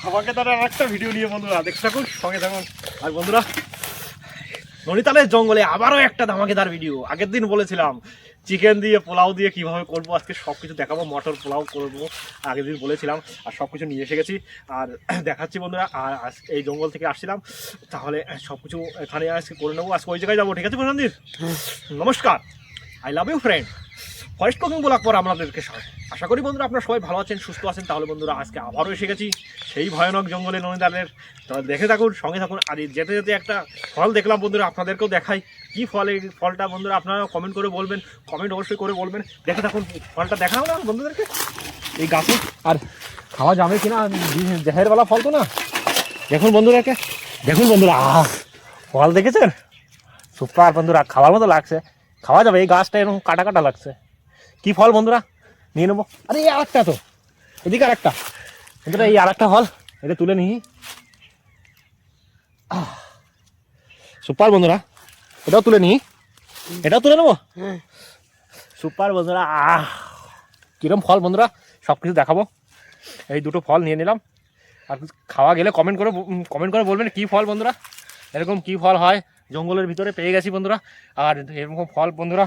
আমাকে তার আর একটা ভিডিও নিয়ে বন্ধুরা দেখতে থাকুন, সঙ্গে থাকুন। আর বন্ধুরা, ননিতালের জঙ্গলে আবারও একটা ধামাকেদার ভিডিও। আগের দিন বলেছিলাম চিকেন দিয়ে পোলাও দিয়ে কিভাবে করবো, আজকে সব কিছু দেখাবো। মটর পোলাও করবো আগের দিন বলেছিলাম, আর সব কিছু নিয়ে এসে গেছি আর দেখাচ্ছি বন্ধুরা। আর এই জঙ্গল থেকে আসছিলাম, তাহলে সব কিছু এখানে আজকে করে নেবো। আজকে ওই জায়গায় যাবো, ঠিক আছে প্রশান্তির? নমস্কার, I love you friend. Forest cooking বলার পর আপনাদেরকে আশা করি বন্ধুরা আপনারা সবাই ভালো আছেন, সুস্থ আছেন। তাহলে বন্ধুরা আজকে আবারও এসে গেছি সেই ভয়ানক জঙ্গলে ননিতালের। দেখে থাকুন, সঙ্গে থাকুন। আর যেতে যেতে একটা ফল দেখলাম বন্ধুরা, আপনাদেরকেও দেখাই কি ফল। এই ফলটা বন্ধুরা আপনারা কমেন্ট করে বলবেন, কমেন্ট অবশ্যই করে বলবেন। দেখে থাকুন, ফলটা দেখাও না বন্ধুদেরকে এই গাছে। আর খাওয়া যাবে কিনা, জেহেরওয়ালা ফল তো না। দেখুন বন্ধুদেরকে, দেখুন বন্ধুরা, ফল দেখেছেন? সুপার বন্ধুরা, খাওয়ার মতো লাগছে, খাওয়া যাবে। এই গাছটা এরকম কাটা কাটা লাগছে। কি ফল বন্ধুরা, নিয়ে নেবো। আরে এই আরেকটা তো, এদিকে আরেকটা বন্ধুরা, এই আরেকটা ফল, এটা তুলে নিই। সুপার বন্ধুরা, এটাও তুলে নিই, এটাও তুলে নেবো। সুপার বন্ধুরা, কিরম ফল বন্ধুরা সব কিছু দেখাবো। এই দুটো ফল নিয়ে নিলাম। আর খাওয়া গেলে কমেন্ট করে বলবেন কি ফল বন্ধুরা, এরকম কি ফল হয় জঙ্গলের ভিতরে পেয়ে গেছি বন্ধুরা। আর এরকম ফল বন্ধুরা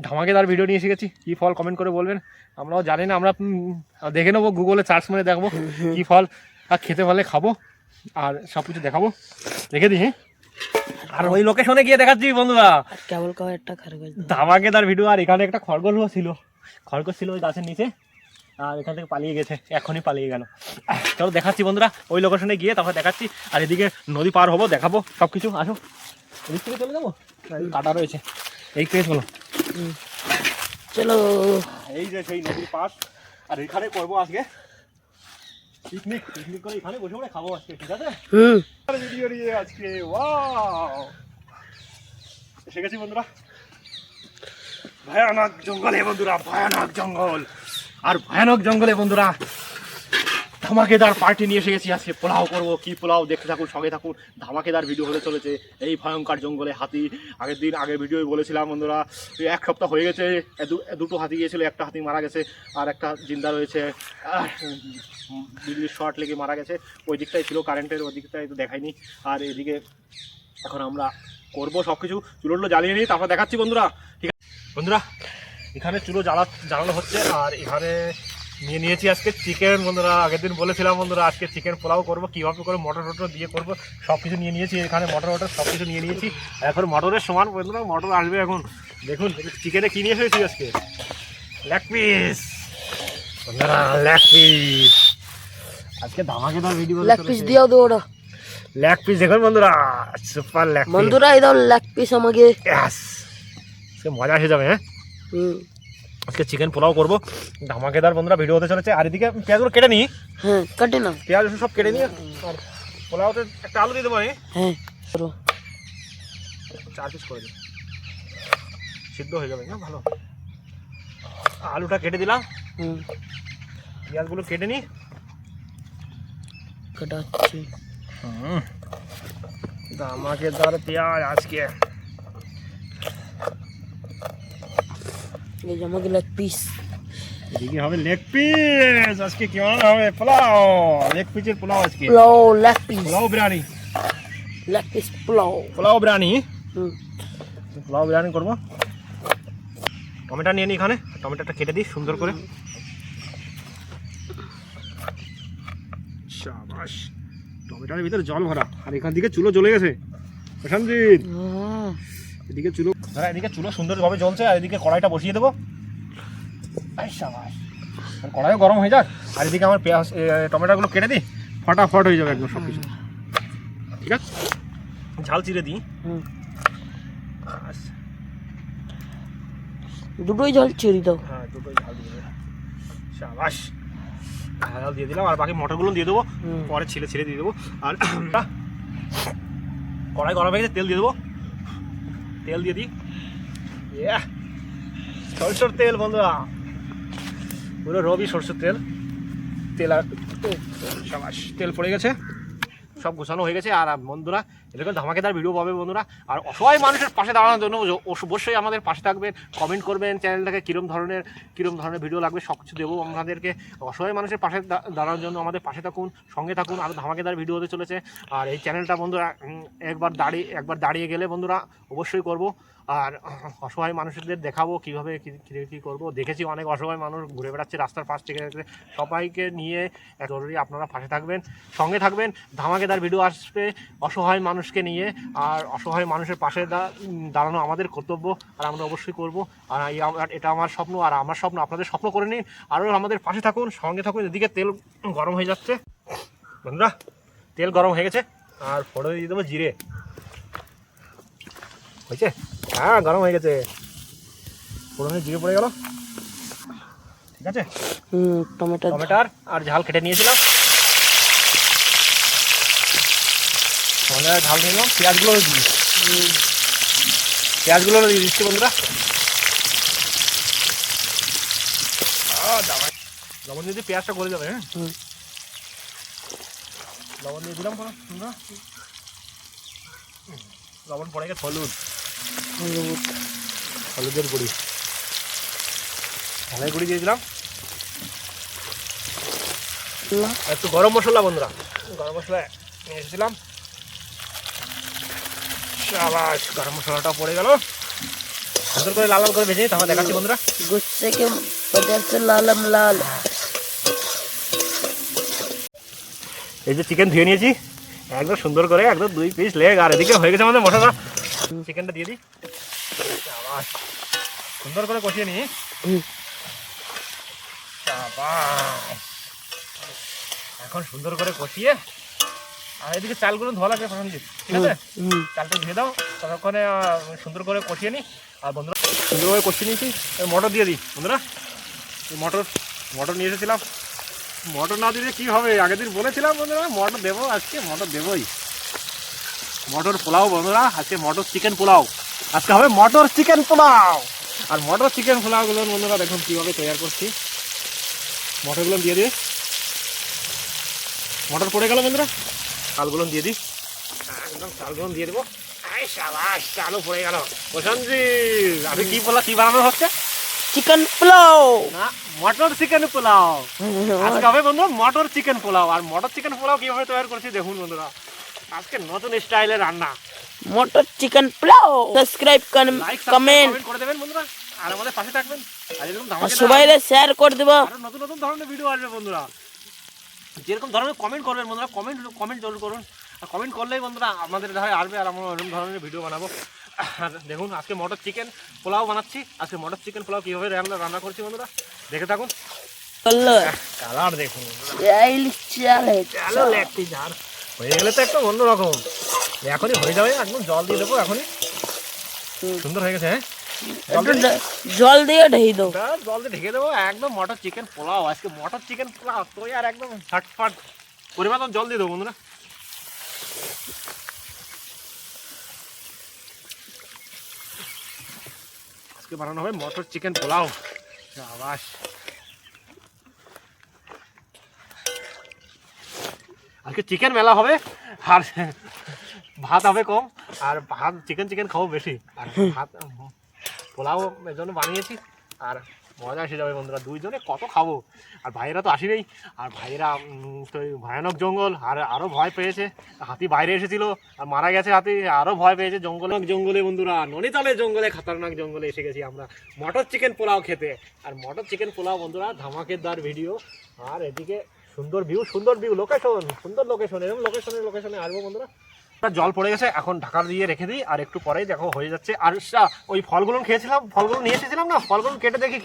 ধামাকেদার ভিডিও নিয়ে এসে গেছি। কী ফল কমেন্ট করে বলবেন, আমরাও জানি না, আমরা দেখে নেবো, গুগলে সার্চ করে দেখবো কী ফল। আর খেতে পারলে খাবো, আর সব কিছু দেখাবো। দেখে দিই। আর ওই লোকেশনে গিয়ে দেখাচ্ছি বন্ধুরা কেবল একটা খরগোশ, ধামাকেদার ভিডিও। আর এখানে একটা খরগোশও ছিল, খরগোশ ছিল ওই গাছের নিচে, আর এখান থেকে পালিয়ে গেছে, এখনই পালিয়ে গেল। চলো দেখাচ্ছি বন্ধুরা ওই লোকেশনে গিয়ে, তারপর দেখাচ্ছি। আর এদিকে নদী পার হবো, দেখাবো সব কিছু। আসো, এদিক থেকে চলে যাবো, কাটা রয়েছে এই পেয়ে। চলো চলো, এই যে সেই নদীর পাশ। আর এখানে করবো আজকে পিকনিক। পিকনিক করে এখানে বসে বসে খাবো আজকে, ঠিক আছে? ভিডিও নিয়ে আজকে ওয়াও এসে গেছি বন্ধুরা ভয়ানক জঙ্গলে বন্ধুরা, ভয়ানক জঙ্গল। আর ভয়ানক জঙ্গলে বন্ধুরা ধামাকেদার পার্টি নিয়ে এসে গেছি। আজকে পোলাও করবো। কি পোলাও দেখতে থাকুন, সঙ্গে থাকুন। ধামাকেদার ভিডিও হতে চলেছে এই ভয়ঙ্কর জঙ্গলে। হাতি আগের ভিডিও বলেছিলাম বন্ধুরা, এক সপ্তাহ হয়ে গেছে, দুটো হাতি গিয়েছিল, একটা হাতি মারা গেছে আর একটা জিন্দা রয়েছে। বিজলির শর্ট লেগে মারা গেছে। ওই দিকটাই ছিল কারেন্টের, ওই দিকটাই তো দেখায়নি। আর এদিকে এখন আমরা করবো সব কিছু। চুলোগুলো জ্বালিয়ে নিই, তারপর দেখাচ্ছি বন্ধুরা, ঠিক আছে? বন্ধুরা এখানে চুলো জ্বালানো হচ্ছে। আর এখানে নিয়ে নিয়েছি আজকে চিকেন বন্ধুরা। আগের দিন বলেছিলাম বন্ধুরা আজকে চিকেন পোলাও করবো, কীভাবে করে মটর টটর দিয়ে করবো সব কিছু নিয়ে নিয়েছি। এখানে মটর সব কিছু নিয়ে নিয়েছি। এখন মটরের সমান বন্ধুরা মটর আসবে এখন। দেখুন চিকেনে কী নিয়ে এসেছি আজকে, লেগ পিস বন্ধুরা, লেগ পিস। আজকে ধামাকেদার ভিডিও। লেগ পিস দিও দৌড়া, লেগ পিস দেখুন বন্ধুরা, সুপার লেগ পিস বন্ধুরা। এই দাও লেগ পিস আমাকে। আজকে মজা এসে যাবে। হ্যাঁ, আজকে চিকেন পোলাও করবো, ধামাকেদার বন্ধুরা ভিডিও হতে চলেছে। আর এদিকে পেঁয়াজগুলো কেটে নিই। হ্যাঁ, কাটে না, পেঁয়াজ সব কেটে নিই। আর পোলাওতে একটা আলু দিয়ে দেবো আমি। হ্যাঁ, 4 পিস করে দিই, সিদ্ধ হয়ে যাবে না ভালো। আলুটা কেটে দিলাম, পেঁয়াজগুলো কেটে নিই। কাটাচ্ছি। ধামাকেদার পেঁয়াজ আজকে। এই যে আমাকে লেগ পিস, এদিকে হবে লেগ পিস। আজকে কেমন হবে পোলাও, লেগ পিসের পোলাও আজকে। Pulao leg piece, pulao biryani, leg piece pulao, pulao biryani. Pulao biryani করবো। টমেটো নিয়ে নিই, এখানে টমেটোটা কেটে দিই সুন্দর করে। শাবাশ, টমেটোর ভিতরে জল ভরা। আর এখান থেকে চুলো জ্বলে গেছে প্রশান্তজিৎ। এদিকে চুলো ধরা, এদিকে চুলো সুন্দরভাবে জ্বলছে। আর এদিকে কড়াইটা বসিয়ে দেবো। শাবাশ, আর কড়াইও গরম হয়ে যাক। আর এদিকে আমার পেঁয়াজ টমেটোগুলো কেটে দিই, ফটাফট হয়ে যাবে একদম সব কিছু। ঠিক আছে, ঝাল চিড়ে দিই। দুটোই ঝাল চিড়ে দাও। হ্যাঁ, দুটোই ঝাল দিয়ে দেবো। শাবাশ, ঝাল দিয়ে দিলাম। আর বাকি মটরগুলো দিয়ে দেবো, পরে ছিঁড়ে দিয়ে দেবো। আর কড়াই গরম হয়ে গেছে, তেল দিয়ে দেবো। তেল দিয়ে দিই, সরষের তেল বন্ধুরা, পুরো রবি সরষের তেল। তেল আর শাবাশ, তেল পড়ে গেছে। সব গোছানো হয়ে গেছে। আর বন্ধুরা এরকম ধামাকেদার ভিডিও পাবে বন্ধুরা। আর অসহায় মানুষের পাশে দাঁড়ানোর জন্য অবশ্যই আমাদের পাশে থাকবেন, কমেন্ট করবেন চ্যানেলটাকে কীরকম ধরনের ভিডিও লাগবে সব কিছু দেবো আপনাদেরকে। অসহায় মানুষের পাশে দাঁড়ানোর জন্য আমাদের পাশে থাকুন, সঙ্গে থাকুন। আর ধামাকেদার ভিডিও হতে চলেছে। আর এই চ্যানেলটা বন্ধুরা একবার দাঁড়িয়ে গেলে বন্ধুরা অবশ্যই করব। আর অসহায় মানুষদের দেখাবো কীভাবে কী করবো। দেখেছি অনেক অসহায় মানুষ ঘুরে বেড়াচ্ছে রাস্তার পাশ থেকে, সবাইকে নিয়ে জরুরি আপনারা পাশে থাকবেন, সঙ্গে থাকবেন। ধামাকেদার ভিডিও আসবে অসহায় মানুষকে নিয়ে। আর অসহায় মানুষের পাশে দাঁড়ানো আমাদের কর্তব্য, আর আমরা অবশ্যই করব। আর এটা আমার স্বপ্ন, আর আমার স্বপ্ন আপনাদের স্বপ্ন করে নিন। আরও আমাদের পাশে থাকুন, সঙ্গে থাকুন। এদিকে তেল গরম হয়ে যাচ্ছে বন্ধুরা, তেল গরম হয়ে গেছে। আর ফোড়ন দিয়ে দেবো জিরে। হয়েছে? হ্যাঁ, গরম হয়ে গেছে। ফোড়নে জিরে পড়ে গেল। ঠিক আছে, টমেটোর আর ঝাল কেটে নিয়েছিলাম, ঝাল দিয়ে নিলাম। পেঁয়াজগুলো দিয়ে দিচ্ছি বন্ধুরা। লবণ দিয়ে পেঁয়াজটা গলে যাবে। হ্যাঁ, লবণ দিয়ে দিলাম বন্ধুরা। লবণ পড়ে গেছে। হলুদের গুঁড়ি, ঝালের গুঁড়ি দিয়ে দিলাম। একটু গরম মশলা বন্ধুরা, গরম মশলা নিয়ে এসেছিলাম। শাবাশ, গরম মশলাটা পড়ে গেল। সুন্দর করে লাল লাল করে ভেজে তারপর দেখাচ্ছি বন্ধুরা। गुस्से के वजह से लालम लाल। এই যে চিকেন ধুয়ে নিয়েছি একদম সুন্দর করে, একদম 2 পিস লেগ। আর এদিকে হয়ে গেছে আমাদের মশলা। চিকেনটা দিয়ে দিই। শাবাশ, সুন্দর করে কষিয়ে নিই। শাবাশ, এখন সুন্দর করে কষিয়ে। আর এদিকে চালগুলো ধোয়া লাগে প্রথমদিন, ঠিক আছে? চালটা ধুয়ে দাও, ততক্ষণে সুন্দর করে কষিয়ে নিই। আর বন্ধুরা সুন্দর করে কষিয়ে নিয়েছি। মটর দিয়ে দিই বন্ধুরা। মটর নিয়ে এসেছিলাম। মটর না দিলে কী হবে? আগের দিন বলেছিলাম বন্ধুরা মটর দেবো, আজকে মটর দেবই। মটর পোলাও বন্ধুরা, আজকে মটর চিকেন পোলাও। আজকে হবে মটর চিকেন পোলাও। আর মটর চিকেন পোলাওগুলো বন্ধুরা দেখুন কীভাবে তৈরি করছি। মটরগুলো দিয়ে দিয়ে, মটর পড়ে গেল বন্ধুরা। চালগুলো দিয়ে দিই, একদম চালগুলো দিয়ে দেবো। শাবাশ, চালও পড়ে গেল। প্রশান্তি, আপনি কি বানানো হচ্ছে? চিকেন পোলাও না, মটর চিকেন পোলাও। আজকে হবে বন্ধুরা মটর চিকেন পোলাও। আর মটর চিকেন পোলাও কিভাবে তৈরি করছি দেখুন বন্ধুরা। আজকে নতুন স্টাইলের রান্না, মটর চিকেন পোলাও। সাবস্ক্রাইব করেন, কমেন্ট করে দেবেন বন্ধুরা। আর আমাদের পাশে থাকবেন। আর এরকম সবাই শেয়ার করে দেব। আরো নতুন নতুন ধরনের ভিডিও আসবে বন্ধুরা। যেরকম ধরনের কমেন্ট করবেন বন্ধুরা, কমেন্ট জরুর করুন। আর কমেন্ট করলেই বন্ধুরা আমাদের ধারে আসবে, আর আমরা ওরকম ধরনের ভিডিও বানাবো। আর দেখুন আজকে মটর চিকেন পোলাও বানাচ্ছি। আজকে মটর চিকেন পোলাও কীভাবে রান্না করছি বন্ধুরা দেখে থাকুন। কালার দেখুন, হয়ে গেলে তো একটা অন্যরকম। এখনই হয়ে যাবে, একদম জল দিয়ে দেবো। এখনই সুন্দর হয়ে গেছে। হ্যাঁ, জল দিয়ে ঢেকে দাও। জল দিয়ে ঢেকে দেবো। একদম মটর চিকেন পোলাও। আজকে মটর চিকেন পোলাও তো আর একদম ঝটপট পরিমাণ জল দিয়ে দেবো বন্ধুরা। আজকে বানানো হবে মটর চিকেন পোলাও। শাবাশ, আজকে চিকেন মেলা হবে। আর ভাত হবে কম, আর ভাত চিকেন খাবো বেশি। আর ভাত পোলাও এর জন্য বানিয়েছি। আর মজা এসে যাবে বন্ধুরা, দুইজনে কত খাবো। আর ভাইয়েরা তো আসবেই। আর ভাইয়েরা তো ভয়ানক জঙ্গল, আর আরও ভয় পেয়েছে। হাতি বাইরে এসেছিল আর মারা গেছে হাতি, আরও ভয় পেয়েছে। জঙ্গলে বন্ধুরা, ননিতালের জঙ্গলে, খাতারনাক জঙ্গলে এসে গেছি আমরা মটর চিকেন পোলাও খেতে। আর মটর চিকেন পোলাও বন্ধুরা ধামাকেদার ভিডিও। আর এদিকে সুন্দর ভিউ, লোকেশন, সুন্দর লোকেশন। এরকম লোকেশনে আসবো বন্ধুরা। জল পড়ে গেছে, এখন ঢাকা দিয়ে রেখে দিই। আর একটু পরেই দেখো হয়ে যাচ্ছে। আর ওই ফলগুলো খেয়েছিলাম, ফলগুলো নিয়ে এসেছিলাম না, ফলগুলো কেটে দেখি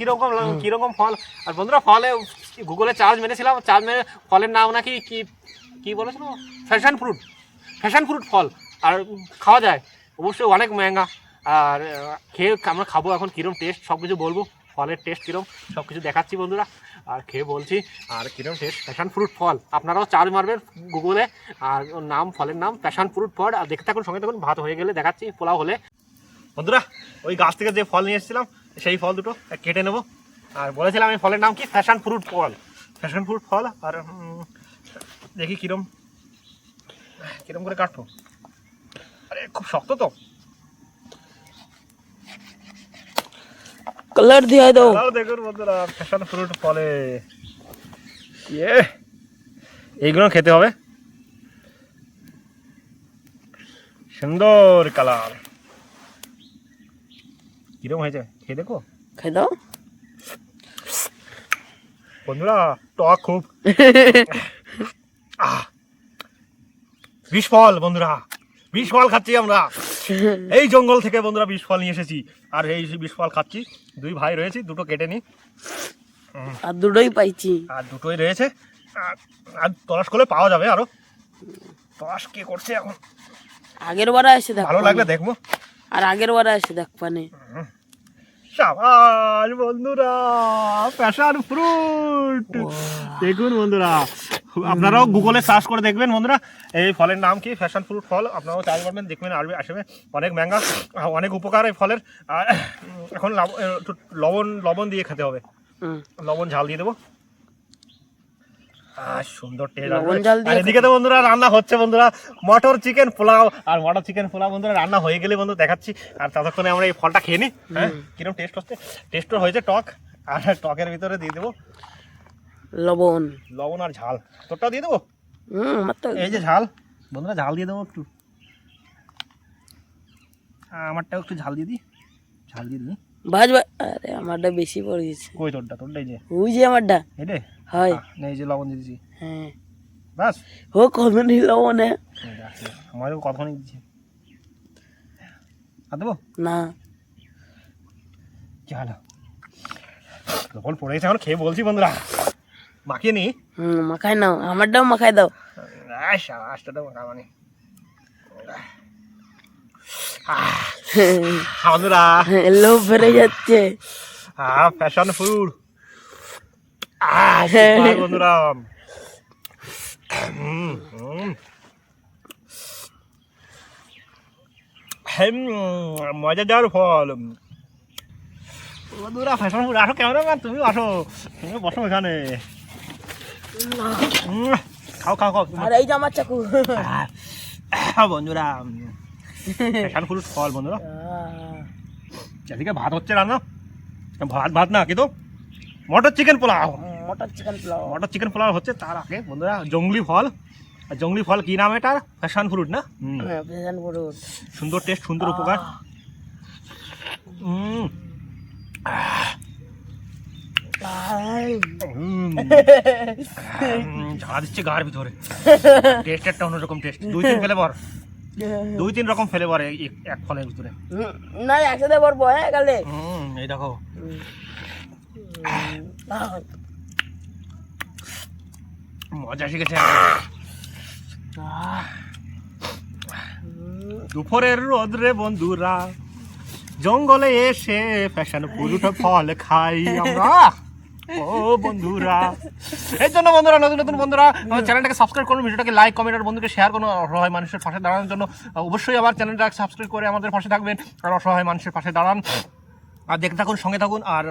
কীরকম ফল। আর বন্ধুরা ফলে গুগলে চার্জ মেরেছিলাম, ফলের নাম নাকি কি বলেছিল, ফ্যাশন ফ্রুট ফল। আর খাওয়া যায়, অবশ্যই অনেক মহঙ্গা। আর খেয়ে আমরা খাবো, এখন কীরকম টেস্ট সব কিছু বলবো। ফলের টেস্ট কীরকম সব কিছু দেখাচ্ছি বন্ধুরা। আর খেয়ে বলছি আর কীরকম টেস্ট। প্যাশন ফ্রুট ফল, আপনারাও চার্জ মারবেন গুগলে। আর ওর ফলের নাম প্যাশন ফ্রুট ফল। আর দেখতে থাকুন, সঙ্গে থাকুন। ভাত হয়ে গেলে দেখাচ্ছি পোলাও হলে। বন্ধুরা ওই গাছ থেকে যে ফল নিয়ে এসেছিলাম সেই ফল দুটো কেটে নেবো। আর বলেছিলাম এই ফলের নাম কি, প্যাশন ফ্রুট ফল। আর দেখি কীরকম কিরকম করে কাটবো? আরে খুব শক্ত তো। কালার দিয়ে দাও। দেখুন বন্ধুরা, প্যাশন ফ্রুট ফলে এইগুলো খেতে হবে। সুন্দর কালার, কিরকম হয়েছে খেয়ে দেখো খেয়ে দাও বন্ধুরা, টক খুব। বিষ ফল বন্ধুরা, বিষ ফল খাচ্ছি আমরা এই জঙ্গল থেকে বন্ধুরা। বিষ ফল নিয়ে এসেছি আর এই বিষ ফল খাচ্ছি। দুই ভাই রয়েছি, দুটো কেটে নি আর দুটোই পাইছি, আর দুটোই রয়েছে। আর তলাশ করলে পাওয়া যাবে আরো। তলাশ কে করছে এখন? আগের বারে এসে দেখ, ভালো লাগলে দেখবো। আর আগের বারে এসে দেখ পানে। সাবাস বন্ধুরা, প্যাশন ফ্রুট দেখুন বন্ধুরা। আপনারাও গুগলে সার্চ করে দেখবেন বন্ধুরা, এই ফলের নাম কি, প্যাশন ফ্রুট ফল। আপনারাও চাইতে পারবেন, দেখবেন আসবে। অনেক ম্যাঙ্গা, অনেক উপকার এই ফলের। আর এখন লবণ দিয়ে খেতে হবে। লবণ ঝাল দিয়ে দেবো। সুন্দর টেস্ট। এদিকে তো বন্ধুরা রান্না হচ্ছে বন্ধুরা, মটর চিকেন পোলাও। আর মটর চিকেন পোলাও বন্ধুরা রান্না হয়ে গেলে বন্ধু দেখাচ্ছি। আর ততক্ষণে আমরা এই ফলটা খেয়ে নিই। হ্যাঁ, কিরকম টেস্ট হচ্ছে? টেস্টও হয়েছে টক, আর টকের ভিতরে দিয়ে দেবো লবণ আর ঝাল। তোরটাও দিয়ে দেবো। এই যে ঝাল বন্ধুরা, ঝাল দিয়ে দেবো একটু। আমারটাও একটু ঝাল দিয়ে দিই। ভাজ ভাই। আরে আমারটা বেশি পড়ে গেছে। কই তোরটা? তোরটাই যে ওই যে আমারটা এটাই হয়। এই যে লবণ দিয়ে দিয়েছি। হ্যাঁ বাস। ও কত নি লবণ? আমারও কতক্ষণ দিচ্ছি। আর দেবো না, কি হলো? লবণ পড়ে গেছে, এখন খেয়ে বলছি বন্ধুরা। মাখিয়ে নি। মাখাই নাও, আমারটাও মাখাই দাও। মাখাবানি বন্ধুরা, লোভ বেড়ে যাচ্ছে। প্যাশন ফ্রুট বন্ধুরা। মজাদার ফল বন্ধুরা, প্যাশন ফ্রুট। আসো ক্যামেরাম্যান, তুমি আসো, তুমি বসো এখানে। খাও। আর এই যে আমার চাকু বন্ধুরা, প্যাশন ফ্রুট ফল বন্ধুরা। এদিকে ভাত হচ্ছে রান্না, ভাত না কিন্তু মটর চিকেন পোলাও হচ্ছে। তার আগে বন্ধুরা জঙ্গলি ফল কি নাম এটার? প্যাশন ফ্রুট না? সুন্দর টেস্ট, সুন্দর উপকার। ঝাড়া দিচ্ছে গার ভিতরে। টেস্ট একটা অন্যরকম টেস্ট। দুই তিন রকম ফ্লেভার এক ফলের ভিতরে। না একসাথে করবো। হ্যাঁ গালে এই দেখো, মজা শিখেছে। দুপুরের রোদ্রে বন্ধুরা জঙ্গলে এসে প্যাশন ফ্রুট ফল খাই আমরা। ও বন্ধুরা, এই জন্য বন্ধুরা, নতুন বন্ধুরা আমার চ্যানেলটাকে সাবস্ক্রাইব করুন, ভিডিওটাকে লাইক, কমেন্ট আর বন্ধুকে শেয়ার করুন। অসহায় মানুষের পাশে দাঁড়ানোর জন্য অবশ্যই আবার চ্যানেলটাকে সাবস্ক্রাইব করে আমাদের পাশে থাকবেন। আর অসহায় মানুষের পাশে দাঁড়ান, আর দেখতে থাকুন, সঙ্গে থাকুন। আর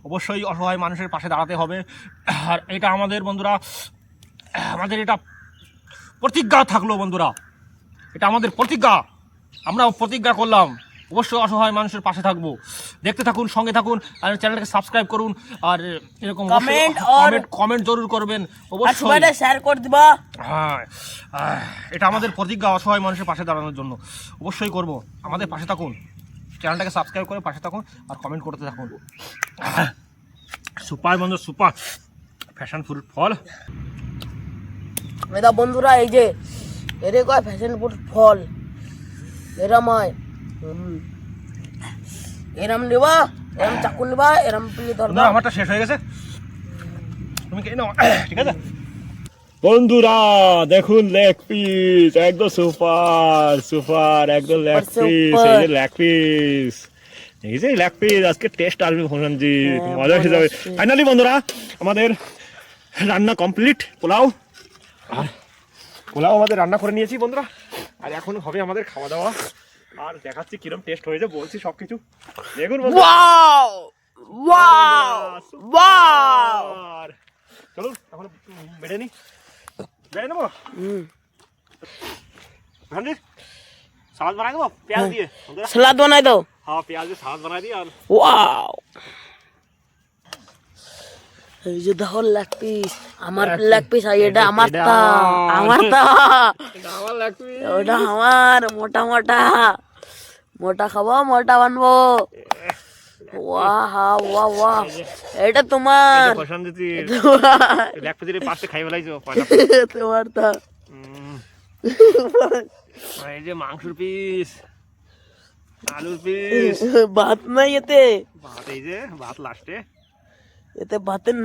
অবশ্যই অসহায় মানুষের পাশে দাঁড়াতে হবে। আর এটা আমাদের বন্ধুরা, আমাদের এটা প্রতিজ্ঞা থাকলো বন্ধুরা, এটা আমাদের প্রতিজ্ঞা। আমরা প্রতিজ্ঞা করলাম অবশ্যই অসহায় মানুষের পাশে থাকবো। দেখতে থাকুন, সঙ্গে থাকুন, আর চ্যানেলটাকে সাবস্ক্রাইব করুন। আর এরকম কমেন্ট জরুর করবেন অবশ্যই, শেয়ার করে দিবা। হ্যাঁ, এটা আমাদের প্রতিজ্ঞা অসহায় মানুষের পাশে দাঁড়ানোর জন্য। অবশ্যই করব, আমাদের পাশে থাকুন, চ্যানেলটাকে সাবস্ক্রাইব করে পাশে থাকুন আর কমেন্ট করতে থাকুন। সুপার বন্ধু, সুপার প্যাশন ফ্রুট ফল। মেদা বন্ধুরা, এই যে এরে কয় প্যাশন ফ্রুট ফল। এরম হয়, এরম নেবা, এরম চাকু নেবা, এরম পিলে ধরবা। আমারটা শেষ হয়ে গেছে, তুমি খেয়ে নাও, ঠিক আছে বন্ধুরা। দেখুন লেগ পিস, একদম সুপার একদম লেগ পিস। এই যে লেগ পিস, এই যে লেগ পিস, আজকে টেস্ট আসবে ভোজনজি, মজা হিসাবে। ফাইনালি বন্ধুরা আমাদের রান্না কমপ্লিট। পোলাও আমাদের রান্না করে নিয়েছি বন্ধুরা। আর এখন হবে আমাদের খাওয়া দাওয়া। আর দেখাচ্ছি কিরম টেস্ট হয়েছে, বলছি সবকিছু দেখুন। চলুন এখন বেড়ে নেবো। প্রশান্তি সালাদ বানাই দেবো পেঁয়াজ দিয়ে বন্ধুরা। सलाद बनाए दो হ্যাঁ পেঁয়াজ দিয়ে সালাদ বানাই দিই আর ওয়াও এই যে দেখো লেগ পিস আমার লেগ পিস আর এটা আমারটা আমারটা আমার লাগবে ওটা আমার মোটা মোটা মোটা খাবো মোটা বানবো ওয়াহ ওয়াহ ওয়াহ এটা তোমার প্রশান্তি তোমার লেগ পিসের পাশে খাই ফেলাইছো পয়সা তোমারটা এই যে মাংসের পিস আলুর পিস ভাত নাই এতে ভাত এই যে ভাত লাস্টে এতে ভাতের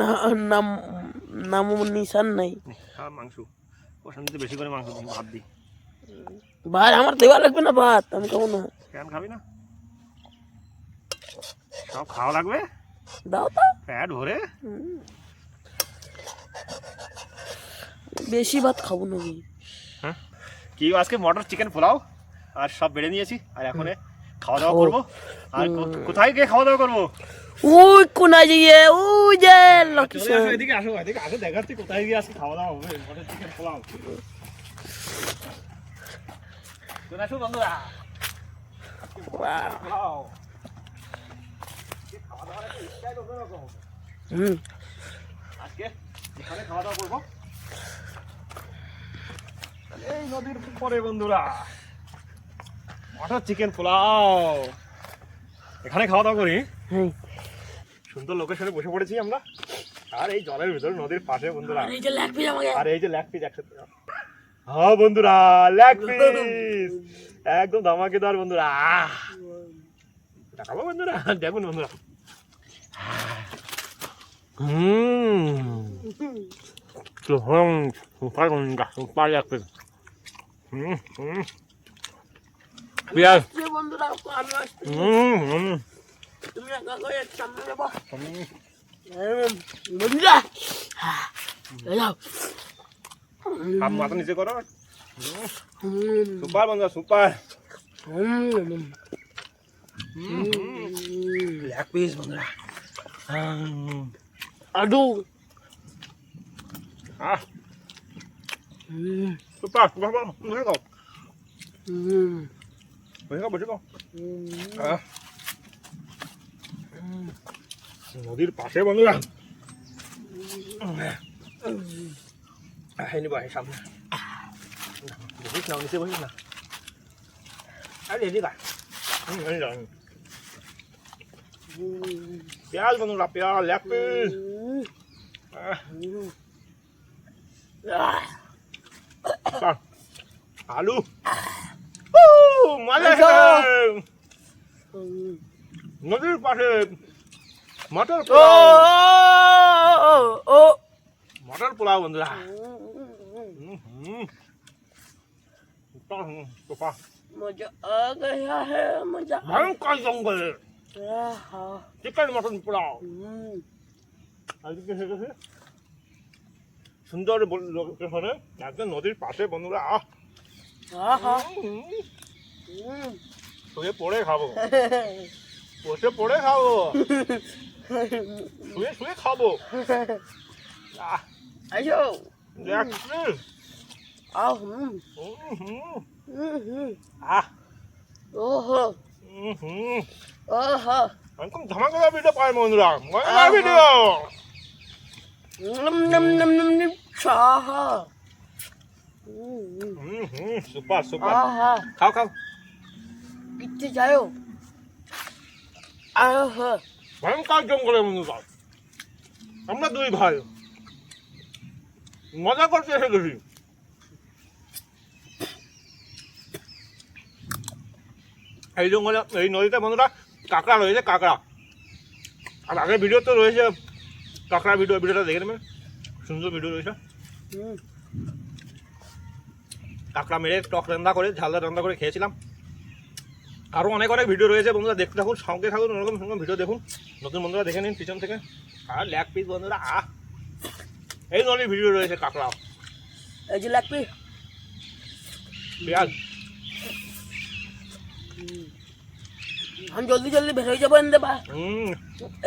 নাম নাম নিশান নাই আর মাংস প্রশান্তিতে বেশি করে মাংস দিই ভাত দিই ভাত আমার দেওয়া লাগবে না ভাত আমি খাবো না কেন খাবি না সব খাওয়া লাগবে দাও তো পেট ভরে বেশি ভাত খাবো না আমি হ্যাঁ কি আজকে মটর চিকেন পোলাও আর সব বেড়ে নিয়েছি আর এখন খাওয়া দাওয়া করবো আর কোথায় গিয়ে খাওয়া দাওয়া করবো ওই কোনায় গিয়ে ওই যে লোকেশন এদিকে আসো এদিকে আসো দেখাচ্ছি কোথায় গিয়ে আজকে খাওয়া দাওয়া হবে মটর চিকেন পোলাও চলে আসো বন্ধুরা পোলাও খাওয়া দাওয়ার একটা স্টাইল অন্যরকম আজকে এখানে খাওয়া দাওয়া করবো এই নদীর পরে বন্ধুরা মটর চিকেন পোলাও এখানে খাওয়া দাওয়া করি সুন্দর লোকেশনে বসে পড়েছি আমরা আর এই জলের ভিতরে নদীর পাশে বন্ধুরা এই যে লেগ পিস আমাকে আর এই যে লেগ পিস একসাথে হ্যাঁ বন্ধুরা লেগ পিস একদম ধামাকেদার বন্ধুরা দেখাবো বন্ধুরা দেখুন বন্ধুরা সুপার বন্ধুরা সুপার লেগ পিস পেঁয়াজ বন্ধুরা আমি আসছি তুমি একা করে সামনে যাবো বন্ধুরা যাও হাত মাথা নিচে করো সুপার বন্ধুরা সুপার লেগ পিস বন্ধুরা আডু সুপার বাবা বসে যাও বসে যাও নদীর পাশে বন্ধুরা সামনে বসিস না নিচে বসিস না আরে এদিকে পেঁয়াজ বন্ধুরা পেঁয়াজ লেগ পিস আলু মজা নদীর পাশে মটর ও মটর পোলাও বন্ধুরা मजा आ गया है मजा ভয়ঙ্কর জঙ্গলে आहा চিকেন মটন পোলাও আজকে সেখানে সুন্দর লোকেশনে একদম নদীর পাশে বন্ধুরা आहा শুয়ে পড়ে খাবো বসে পড়ে খাবো শুয়ে শুয়ে খাবো आयो দেখছি आओ আহ ओहो ओहो একদম ধামাকাদার ভিডিও পাই বন্ধুরা মজাদার ভিডিও नम नम नम नम नम आहा সুপার সুপার आहा খাও খাও कितने जाओ आहा ভয়ঙ্কর জঙ্গলে বন্ধুরা আমরা দুই ভাই মজা করতে এসে গেছি এই জঙ্গলে এই নদীতে বন্ধুরা কাঁকড়া রয়েছে কাঁকড়া আর আগের ভিডিও তো রয়েছে কাঁকড়া ভিডিওটা দেখে নেবেন সুন্দর ভিডিও রয়েছে কাঁকড়া মেরে টক রান্না করে ঝালদা রান্না করে খেয়েছিলাম আরও অনেক অনেক ভিডিও রয়েছে বন্ধুরা দেখতে থাকুন সঙ্গে থাকুন ওরকম সঙ্গে ভিডিও দেখুন নতুন বন্ধুরা দেখে নিন পিছন থেকে আর লেগ পিস বন্ধুরা এই ধরনের ভিডিও রয়েছে কাঁকড়া এই যে লাগবে পেঁয়াজ हम जल्दी जल्दी भेज जाबो एंदे बा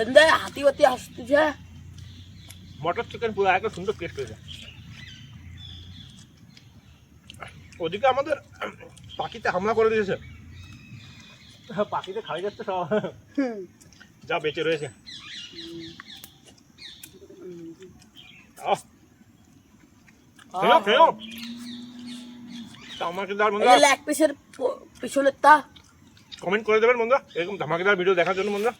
एंदे हाथी वाती আসতেছে মটর চিকেন পুরো একটা সুন্দর টেস্ট হয়েছে ওদিকে আমাদের পাখিতে হামলা করে দিয়েছে, পাখিতে খাই যাচ্ছে সব, যা বেঁচে রয়েছে। আহ, খেলো খেলো। ধামাকেদার বন্ধুরা, লেগ পিসের পিছনের তা কমেন্ট করে দেবেন বন্ধুরা এরকম ধামাকেদার ভিডিও দেখার জন্য। বন্ধুরা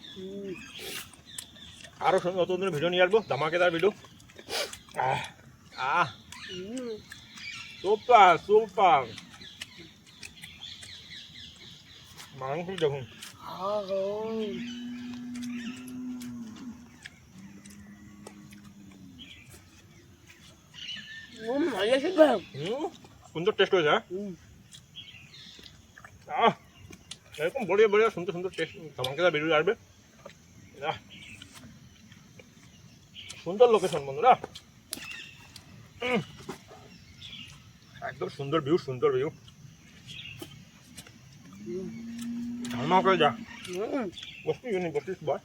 আরো নতুন নতুন ভিডিও নিয়ে আসবো, ধামাকেদার ভিডিও। সুপার সুপার মাংস দেখুন। সুন্দর টেস্ট হয়েছে। এরকম বড়িয়া বড়িয়া সুন্দর সুন্দর টেস্ট ধামাকেদার ভিডিও আসবে। সুন্দর লোকেশন বন্ধুরা, একদম সুন্দর ভিউ, সুন্দর ভিউ। ধামা করে যা বসতি ইউনি বসতিস বয়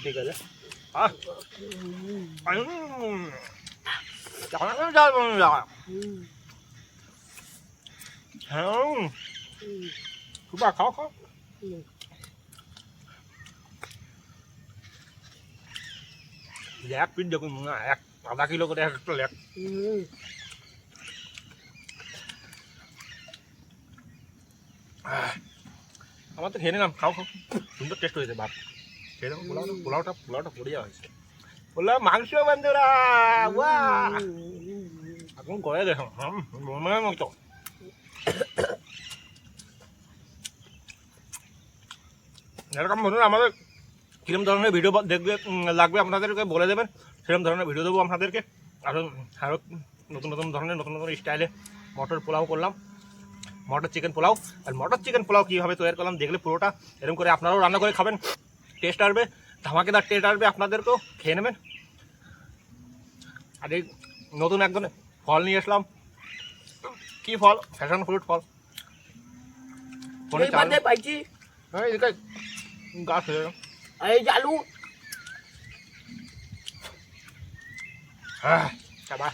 ঠিক আছে। হ্যাঁ খাও খাও। লেগ পিস দেখুন, এক আধা কিলো করে একটা লেগ। আমার তো খেয়ে নিলাম, খাও খাও, সুন্দর টেস্ট হয়েছে ভাত। খেয়ে দেখো পোলাওটা বড়িয়া হয়েছে। বললাম মাংস বন্ধুরা, এখন করে দেখো মনের মতো। এরকম বন্ধুরা আমাদের কিরম ধরনের ভিডিও দেখবে লাগবে আপনাদেরকে বলে দেবেন, সেরকম ধরনের ভিডিও দেবো আপনাদেরকে। আরও নতুন নতুন ধরনের নতুন নতুন স্টাইলে মটর পোলাও করলাম, মটর চিকেন পোলাও। আর মটর চিকেন পোলাও কীভাবে তৈরি করলাম দেখলে পুরোটা এরকম করে আপনারাও রান্না করে খাবেন, টেস্ট আসবে, ধামাকেদার টেস্ট আসবে, আপনাদেরকেও খেয়ে নেবেন। আর এই নতুন একজন ফল নিয়ে আসলাম, কি ফল? ফ্যাশন ফ্রুট ফল। পাইছি গাছ হয়ে এই জালু। হ্যাঁ চাবা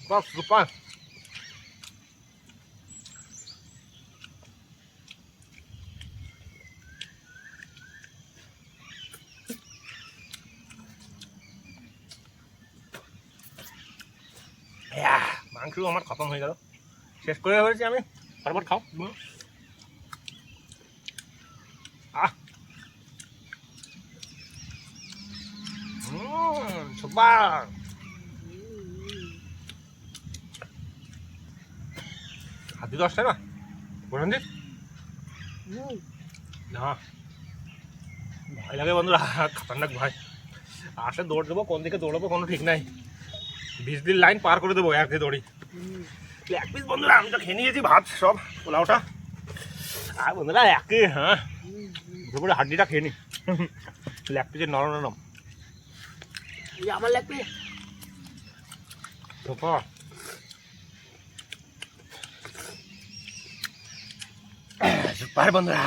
বাহ সুপার। মাংস আমার খতম হয়ে গেল, শেষ করে হয়েছে আমি। তারপর খাও। সুপার। হাতি তো আসছে না বলেন দি না, ভয় লাগে বন্ধুরা, খতরনাক ভয়। আসে দৌড় দেবো, কোন দিকে দৌড়াবো কোনো ঠিক নাই। 20 দিন লাইন পার করে দেবো একে দৌড়ি। এক পিস বন্ধুরা আমি তো খেয়ে নিয়েছি ভাত সব পোলাওটা। আর বন্ধুরা একে হ্যাঁ দুপুরে হাড্ডিটা খেয়ে নি, লেগ পিসের নরম নরম। আমার লেগ পিস সুপার। সুপার বন্ধুরা।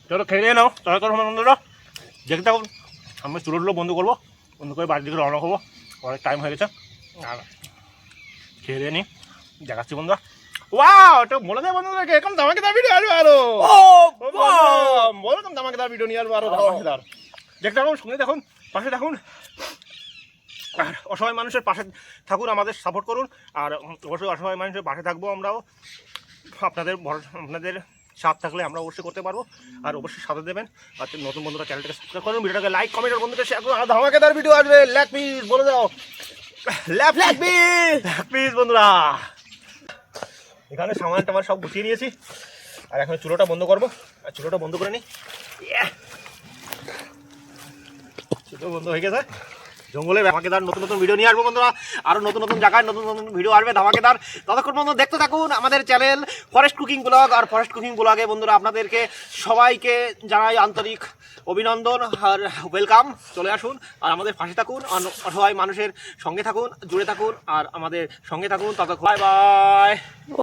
চলো খেয়ে নিয়ে নাও তাড়াতাড়ি বন্ধুরা। দেখতে থাকুন, আমি চুলোগুলো বন্ধ করবো, বন্ধ করে বাড়ির দিকে রওনা করবো, অনেক টাইম হয়ে গেছে। আর খেয়ে দিয়ে নিই, দেখাচ্ছি বন্ধুরা। ওয়াও, এটা বলে দেয় বন্ধুদেরকে এরকম ধামাকেদার ভিডিও আসবে আরো, এরকম ধামাকেদার ভিডিও নিয়ে আসবো আরো ধামাকেদার। দেখতে থাকুন, শুনে দেখুন, পাশে থাকুন। আর অসহায় মানুষের পাশে থাকুন, আমাদের সাপোর্ট করুন। আর অবশ্যই অসহায় মানুষের পাশে থাকবো আমরাও। আপনাদের সাথ থাকলে আমরা অবশ্যই করতে পারবো। আর অবশ্যই সাথে দেবেন। আর নতুন বন্ধুরা চ্যানেলটাকে সাবস্ক্রাইব করুন, ভিডিওটাকে লাইক কমেন্ট আর বন্ধুদের শেয়ার করুন। আর ধামাকেদার ভিডিও আসবে, লেগ পিস বলে দাও, লেগ পিস বন্ধুরা। এখানে সামান টামান সব গুছিয়ে নিয়েছি, আর এখন চুলোটা বন্ধ করবো। আর চুলোটা বন্ধ করে নিই, চুলো বন্ধ হয়ে গেছে। জঙ্গলে ধামাকেদার নতুন নতুন ভিডিও নিয়ে আসবো বন্ধুরা, আরও নতুন নতুন জায়গায় নতুন নতুন ভিডিও আসবে ধামাকেদার। ততক্ষণ বন্ধু দেখতে থাকুন আমাদের চ্যানেল ফরেস্ট কুকিং ব্লগ। আর ফরেস্ট কুকিং ব্লগে বন্ধুরা আপনাদেরকে সবাইকে জানাই আন্তরিক অভিনন্দন আর ওয়েলকাম। চলে আসুন আর আমাদের পাশে থাকুন, সবাই মানুষের সঙ্গে থাকুন, জুড়ে থাকুন আর আমাদের সঙ্গে থাকুন। ততক্ষণ বাই বাই।